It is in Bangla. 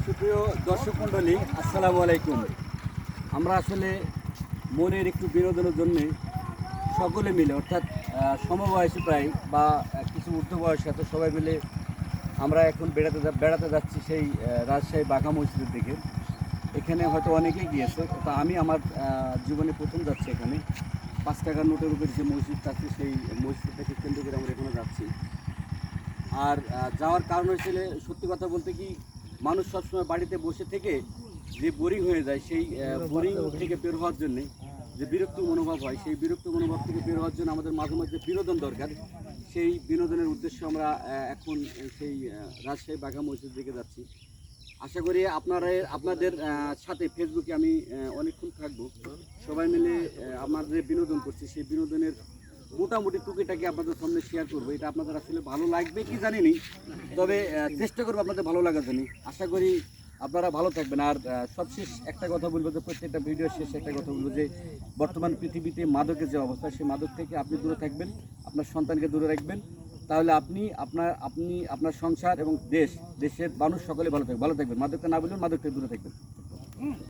সুপ্রিয় দর্শক মণ্ডলী, আসসালামু আলাইকুম। আমরা আসলে মনের একটু বিনোদনের জন্যে সকলে মিলে, অর্থাৎ সমবয়সী প্রায় বা কিছু ঊর্ধ্ব বয়সী এত সবাই মিলে আমরা এখন বেড়াতে যাচ্ছি সেই রাজশাহী বাঘা মসজিদের দিকে। এখানে হয়তো অনেকেই গিয়েছে, তা আমি আমার জীবনে প্রথম যাচ্ছি এখানে। 5 টাকার নোটের উপরে যে মসজিদটা আছে সেই মসজিদটাকে কেন্দ্র করে আমরা এখানে যাচ্ছি। আর যাওয়ার কারণ হয়েছিল, সত্যি কথা বলতে কি, মানুষ সবসময় বাড়িতে বসে থেকে যে বোরিং হয়ে যায়, সেই বোরিং থেকে বের হওয়ার জন্যে যে বিরক্ত মনোভাব হয়, সেই বিরক্ত মনোভাব থেকে বের হওয়ার জন্য আমাদের মাঝে মাঝে বিনোদন দরকার। সেই বিনোদনের উদ্দেশ্যে আমরা এখন সেই রাজশাহী বাঘা মসজিদ দিকে যাচ্ছি। আশা করি আপনাদের সাথে ফেসবুকে আমি অনেকক্ষণ থাকবো। সবাই মিলে আমাদের বিনোদন করছি, সেই বিনোদনের মোটামুটি টুকিটাকে আপনাদের সামনে শেয়ার করবো। এটা আপনাদের আসলে ভালো লাগবে কি জানি নি, তবে চেষ্টা করবো আপনাদের ভালো লাগার জন্য। আশা করি আপনারা ভালো থাকবেন। আর সবশেষ একটা কথা বলবো, যে প্রত্যেকটা ভিডিও শেষে একটা কথা বলবো, যে বর্তমান পৃথিবীতে মাদকের যে অবস্থা, সেই মাদক থেকে আপনি দূরে থাকবেন, আপনার সন্তানকে দূরে রাখবেন। তাহলে আপনি আপনার সংসার এবং দেশের মানুষ সকলে ভালো থাকবেন। মাদকটা না বলবেন, মাদক থেকে দূরে থাকবেন।